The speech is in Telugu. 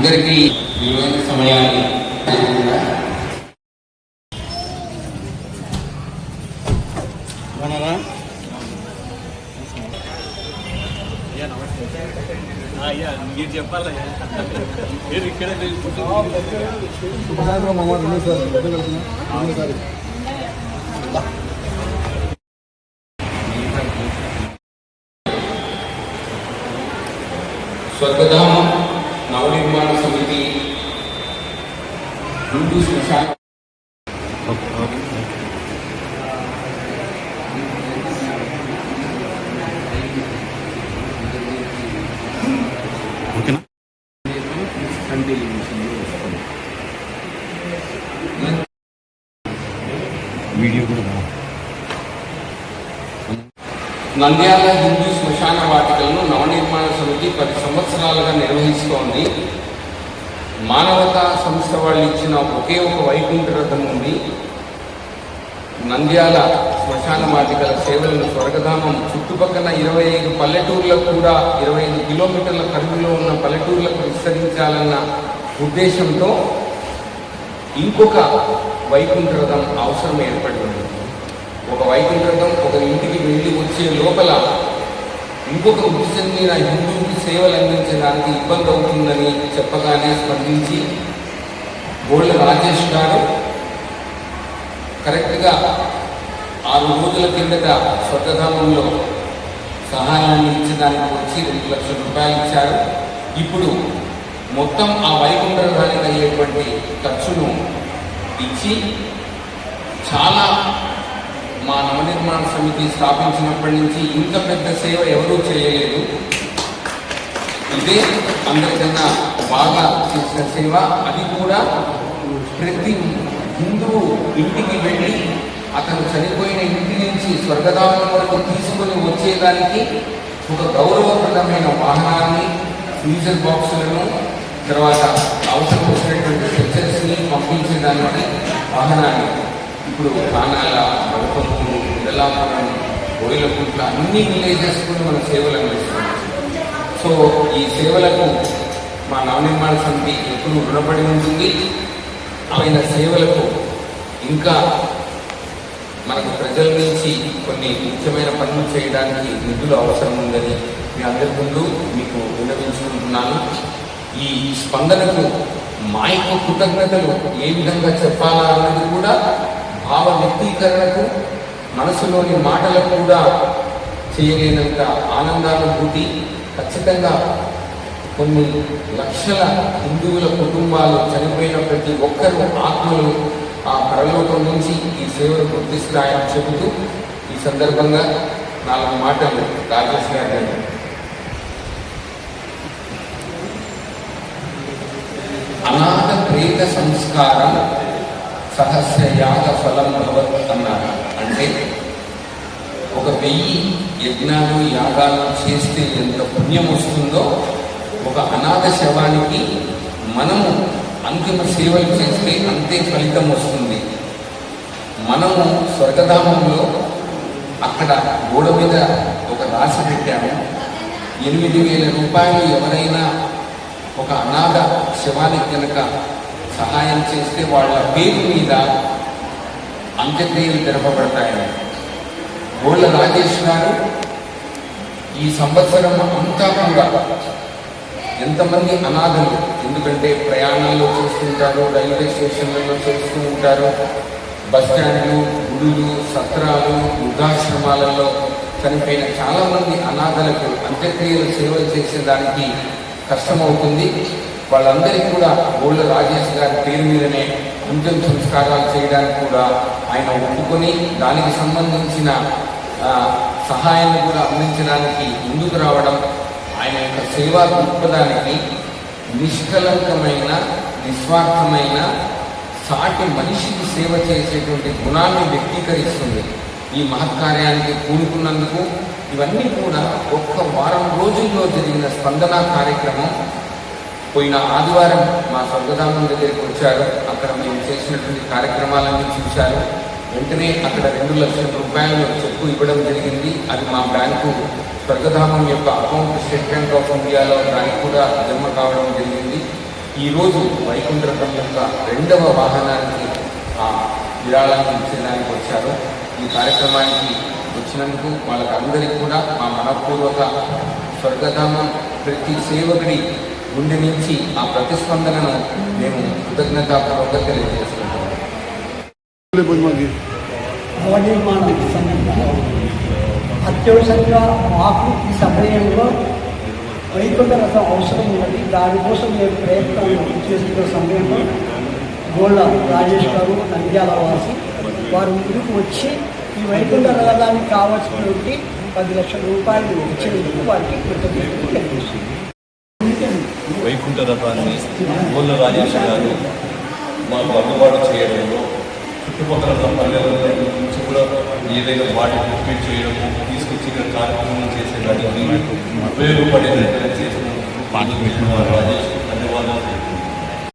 అందరికీ విలువైన సమయాన్ని మీరు చెప్పాలయ్యా మీరు ఇక్కడే స్వర్గధామం నవనిర్మాణ సమితి హిందూ శ్మశాన వీడియో కూడా నంద్యాల హిందూ శ్మశాన వాటికలను నవనిర్మాణ సమితి 10 సంవత్సరాలుగా నిర్వహిస్తోంది. మానవతా సంస్థ వాళ్ళు ఇచ్చిన ఒకే ఒక వైకుంఠ రథం ఉంది. నంద్యాల శ్మశాన వాటికల సేవలను స్వర్గధామం చుట్టుపక్కల 25 పల్లెటూర్లకు కూడా 25 కిలోమీటర్ల పరిధిలో ఉన్న పల్లెటూర్లకు విస్తరించాలన్న ఉద్దేశంతో ఇంకొక వైకుంఠ రథం అవసరం ఏర్పడింది. ఒక వైకుంఠ రథం ఒక ఇంటికి వెళ్ళి వచ్చే లోపల ఇంకొక వృద్ధి చెందిన హిందువుకి సేవలు అందించడానికి ఇబ్బంది అవుతుందని చెప్పగానే స్పందించి గోళ్ళ రాజేష్ గారు కరెక్ట్గా 6 రోజుల కిందట స్వర్గధామంలో సహాయాన్ని ఇచ్చడానికి వచ్చి 2 లక్షల రూపాయలు ఇచ్చారు. ఇప్పుడు మొత్తం ఆ వైకుంఠ రథానికి అయ్యేటువంటి ఖర్చును ఇచ్చి చాలా మా నవనిర్మాణ సమితి స్థాపించినప్పటి నుంచి ఇంత పెద్ద సేవ ఎవరూ చేయలేదు. ఇదే అందరికన్నా బాగా చేసిన సేవ. అది కూడా ప్రతి హిందువు ఇంటికి వెళ్ళి అతను చనిపోయిన ఇంటి నుంచి స్వర్గధామం వరకు తీసుకుని వచ్చేదానికి ఒక గౌరవప్రదమైన వాహనాన్ని, ఫ్రీజర్ బాక్సులను, తర్వాత అవసరం వచ్చినటువంటి స్ట్రెచర్స్ని పంపించేదానికి వాహనాన్ని ఇప్పుడు కానాల, బడపంతులు, ఇడలాపురం, బోయిలకుంట్ల అన్ని విలేజెస్ కూడా మన సేవలు అందిస్తున్నాం. సో ఈ సేవలకు మా నవనిర్మాణ సమితి ఎప్పుడు రుణపడి ఉంటుంది. ఆయన సేవలకు ఇంకా మనకు ప్రజల నుంచి కొన్ని ముఖ్యమైన పనులు చేయడానికి నిధులు అవసరం ఉందని మీ అందరి ముందు మీకు విన్నవించుకుంటున్నాను. ఈ స్పందనకు మా యొక్క కృతజ్ఞతలు ఏ విధంగా చెప్పాలా అన్నది కూడా భావ వ్యక్తీకరణకు, మనసులోని మాటలకు కూడా చేయలేనంత ఆనందానుభూతి. ఖచ్చితంగా కొన్ని లక్షల హిందువుల కుటుంబాలు చనిపోయిన ప్రతి ఒక్కరు ఆత్మలు ఆ పరలోకం నుంచి ఈ సేవను గుర్తిస్తాయని చెబుతూ ఈ సందర్భంగా 4 మాటలు రాజేష్ గారు. అనాథ ప్రేత సంస్కారం సహస్ర యాగ ఫలం భవత్ అన్నారు. అంటే ఒక 1000 యజ్ఞాలు, యాగాలు చేస్తే ఎంత పుణ్యం వస్తుందో ఒక అనాథ శవానికి మనము అంతిమ సేవలు చేస్తే అంతే ఫలితం వస్తుంది. మనము స్వర్గధామంలో అక్కడ గోడ మీద ఒక రాసి పెట్టాము, 8,000 రూపాయలు ఎవరైనా ఒక అనాథ శవానికి కనుక సహాయం చేస్తే వాళ్ళ పేరు మీద అంత్యక్రియలు జరపబడతాయని. గోళ్ళ రాజేష్ గారు ఈ సంవత్సరం అంతా కూడా ఎంతమంది అనాథలు, ఎందుకంటే ప్రయాణాల్లో చేస్తుంటారు, రైల్వే స్టేషన్లలో చేస్తూ ఉంటారు, బస్టాండ్లు, గుడులు, సత్రాలు, వృద్ధాశ్రమాలలో చనిపోయిన చాలామంది అనాథలకు అంత్యక్రియలు సేవలు చేసేదానికి కష్టమవుతుంది. వాళ్ళందరికీ కూడా గోళ్ళ రాజేష్ గారి పేరు మీదనే అంతిమ సంస్కారాలు చేయడానికి కూడా ఆయన ఒప్పుకొని దానికి సంబంధించిన సహాయాన్ని కూడా అందించడానికి ముందుకు రావడం, ఆయన యొక్క సేవా దృక్పథానికి నిష్కలంకమైన, నిస్వార్థమైన, సాటి మనిషికి సేవ చేసేటువంటి గుణాన్ని వ్యక్తీకరిస్తుంది. ఈ మహత్కార్యానికి కూడుకున్నందుకు ఇవన్నీ కూడా ఒక్క వారం రోజుల్లో జరిగిన స్పందన కార్యక్రమం. పోయిన ఆదివారం మా స్వర్గధామం దగ్గరికి వచ్చారు. అక్కడ మేము చేసినటువంటి కార్యక్రమాలన్నీ చూశారు. వెంటనే అక్కడ 2 లక్షల రూపాయలు చెక్కు ఇవ్వడం జరిగింది. అది మా బ్యాంకు స్వర్గధామం యొక్క అకౌంట్ స్టేట్ బ్యాంక్ ఆఫ్ ఇండియాలో దానికి కూడా జమ కావడం జరిగింది. ఈరోజు వైకుంఠ రథం యొక్క 2వ వాహనానికి విరాళాన్ని ఇచ్చడానికి వచ్చారు. ఈ కార్యక్రమానికి వచ్చినందుకు వాళ్ళకందరికీ కూడా మా మనపూర్వక స్వర్గధామం ప్రతి సేవకుడి గుండె నుంచి ఆ ప్రతిస్పందనను మేము కృతజ్ఞతాపూర్వకంగా తెలియజేస్తున్నాము. నవనిర్మాణ సమితికి అత్యవసరంగా మాకు ఈ సమయంలో వైకుంఠ రథం అవసరం ఉన్నది. దానికోసం మేము ప్రయత్నం చేస్తున్న సమయంలో గోళ్ళ రాజేష్ గారు నంద్యాల వాసి వారు ముందుకు వచ్చి ఈ వైకుంఠ రథానికి కావాల్సినటువంటి 10 లక్షల రూపాయలు ఇచ్చినందుకు వారికి కృతజ్ఞతలు తెలియజేస్తుంది. వైకుంఠ రథాన్ని గోళ్ళ రాజేష్ గారు మాకు అందుబాటు చేయడంలో చుట్టుపక్కల పల్లెల నుంచి కూడా ఏదైనా వాటి రిపీట్ చేయడం తీసుకొచ్చి ఇక్కడ కార్యక్రమం చేసేదానికి ఉపయోగపడేటట్టు చేసిన